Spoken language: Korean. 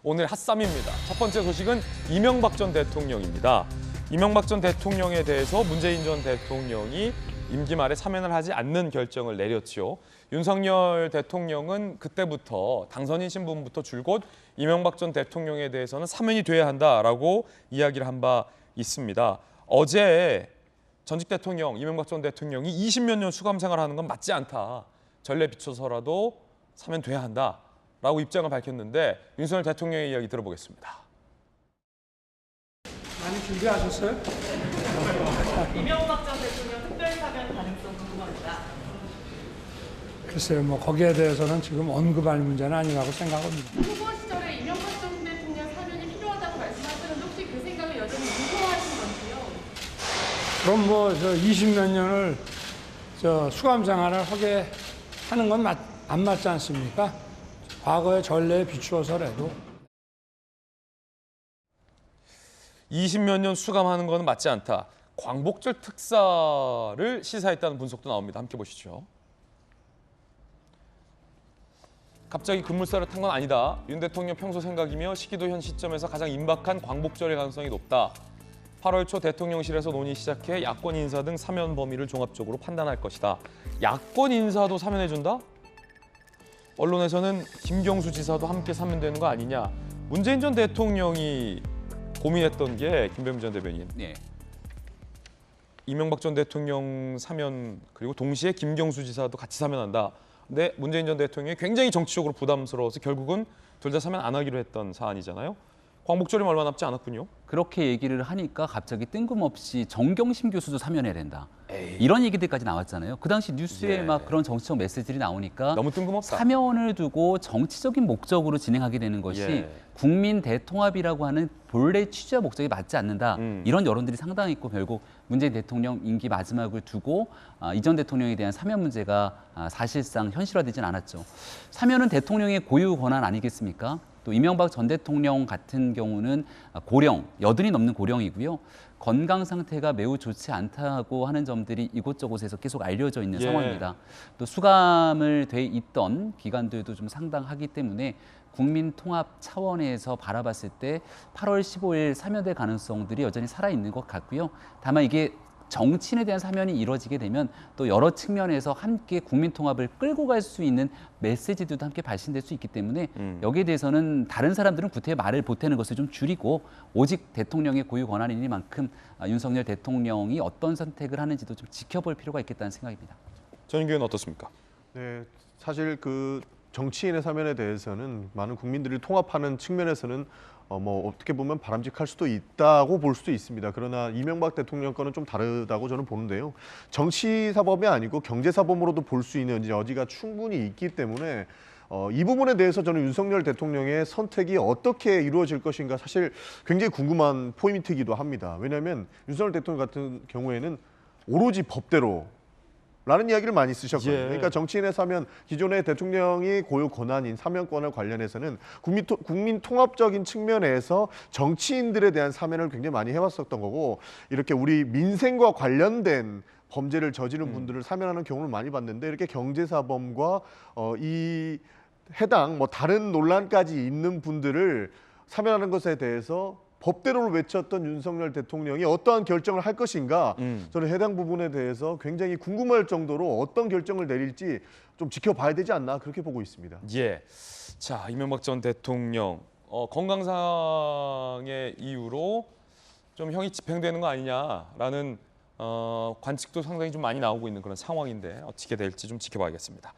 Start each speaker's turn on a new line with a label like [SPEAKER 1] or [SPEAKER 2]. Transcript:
[SPEAKER 1] 오늘 핫쌈입니다. 첫 번째 소식은 이명박 전 대통령입니다. 이명박 전 대통령에 대해서 문재인 전 대통령이 임기 말에 사면을 하지 않는 결정을 내렸죠. 윤석열 대통령은 그때부터 당선인 신분부터 줄곧 이명박 전 대통령에 대해서는 사면이 돼야 한다라고 이야기를 한 바 있습니다. 어제 전직 대통령 이명박 전 대통령이 20몇 년 수감 생활하는 건 맞지 않다. 전례 비춰서라도 사면돼야 한다라고 입장을 밝혔는데 윤석열 대통령의 이야기 들어보겠습니다.
[SPEAKER 2] 많이 준비하셨어요?
[SPEAKER 3] 이명박 전 대통령 특별사면 가능성 궁금합니다.
[SPEAKER 2] 글쎄요, 뭐 거기에 대해서는 지금 언급할 문제는 아니라고 생각합니다.
[SPEAKER 4] 후보 시절에 이명박 전 대통령 사면이 필요하다고 말씀하셨는데 혹시 그 생각을 여전히 유효하신 건지요?
[SPEAKER 2] 그럼 뭐 저 20몇 년을 저 수감 생활을 하게 하는 건 안 맞지 않습니까? 과거의 전례에 비추어서라도
[SPEAKER 1] 20몇 년 수감하는 것은 맞지 않다. 광복절 특사를 시사했다는 분석도 나옵니다. 함께 보시죠. 갑자기 급물살을 탄 건 아니다. 윤 대통령 평소 생각이며 시기도 현 시점에서 가장 임박한 광복절의 가능성이 높다. 8월 초 대통령실에서 논의 시작해 야권 인사 등 사면 범위를 종합적으로 판단할 것이다. 야권 인사도 사면해준다? 언론에서는 김경수 지사도 함께 사면되는 거 아니냐. 문재인 전 대통령이 고민했던 게 김병민 전 대변인.
[SPEAKER 5] 네.
[SPEAKER 1] 이명박 전 대통령 사면 그리고 동시에 김경수 지사도 같이 사면한다. 근데 문재인 전 대통령이 굉장히 정치적으로 부담스러워서 결국은 둘 다 사면 안 하기로 했던 사안이잖아요. 광복절이 얼마 남지 않았군요.
[SPEAKER 5] 그렇게 얘기를 하니까 갑자기 뜬금없이 정경심 교수도 사면해야 된다. 이런 얘기들까지 나왔잖아요. 그 당시 뉴스에
[SPEAKER 1] 예.
[SPEAKER 5] 막 그런 정치적 메시지들이 나오니까
[SPEAKER 1] 너무 뜬금없다.
[SPEAKER 5] 사면을 두고 정치적인 목적으로 진행하게 되는 것이
[SPEAKER 1] 예.
[SPEAKER 5] 국민 대통합이라고 하는 본래 취지와 목적이 맞지 않는다. 이런 여론들이 상당히 있고 결국 문재인 대통령 임기 마지막을 두고 이전 대통령에 대한 사면 문제가 사실상 현실화되진 않았죠. 사면은 대통령의 고유 권한 아니겠습니까? 또 이명박 전 대통령 같은 경우는 고령, 80이 넘는 고령이고요. 건강 상태가 매우 좋지 않다고 하는 점들이 이곳저곳에서 계속 알려져 있는
[SPEAKER 1] 예.
[SPEAKER 5] 상황입니다. 또 수감을 돼 있던 기간들도 좀 상당하기 때문에 국민 통합 차원에서 바라봤을 때 8월 15일 사면될 가능성들이 여전히 살아있는 것 같고요. 다만 이게 정치인에 대한 사면이 이루어지게 되면 또 여러 측면에서 함께 국민 통합을 끌고 갈 수 있는 메시지들도 함께 발신될 수 있기 때문에 여기에 대해서는 다른 사람들은 구태여 말을 보태는 것을 좀 줄이고 오직 대통령의 고유 권한이니만큼 윤석열 대통령이 어떤 선택을 하는지도 좀 지켜볼 필요가 있겠다는 생각입니다.
[SPEAKER 1] 전인규 의원 어떻습니까?
[SPEAKER 6] 네, 사실 그 정치인의 사면에 대해서는 많은 국민들을 통합하는 측면에서는 뭐 어떻게 보면 바람직할 수도 있다고 볼 수도 있습니다. 그러나 이명박 대통령 거는 좀 다르다고 저는 보는데요. 정치 사범이 아니고 경제 사범으로도 볼 수 있는 여지가 충분히 있기 때문에 이 부분에 대해서 저는 윤석열 대통령의 선택이 어떻게 이루어질 것인가 사실 굉장히 궁금한 포인트이기도 합니다. 왜냐하면 윤석열 대통령 같은 경우에는 오로지 법대로 라는 이야기를 많이 쓰셨거든요.
[SPEAKER 1] 예.
[SPEAKER 6] 그러니까 정치인의 사면, 기존의 대통령이 고유 권한인 사면권을 관련해서는 국민 통합적인 측면에서 정치인들에 대한 사면을 굉장히 많이 해왔었던 거고 이렇게 우리 민생과 관련된 범죄를 저지른 분들을 사면하는 경우를 많이 봤는데 이렇게 경제사범과 이 해당 뭐 다른 논란까지 있는 분들을 사면하는 것에 대해서 법대로를 외쳤던 윤석열 대통령이 어떠한 결정을 할 것인가 저는 해당 부분에 대해서 굉장히 궁금할 정도로 어떤 결정을 내릴지 좀 지켜봐야 되지 않나 그렇게 보고 있습니다.
[SPEAKER 1] 예. 자, 이명박 전 대통령 건강상의 이유로 좀 형이 집행되는 거 아니냐라는 관측도 상당히 좀 많이 나오고 있는 그런 상황인데 어떻게 될지 좀 지켜봐야겠습니다.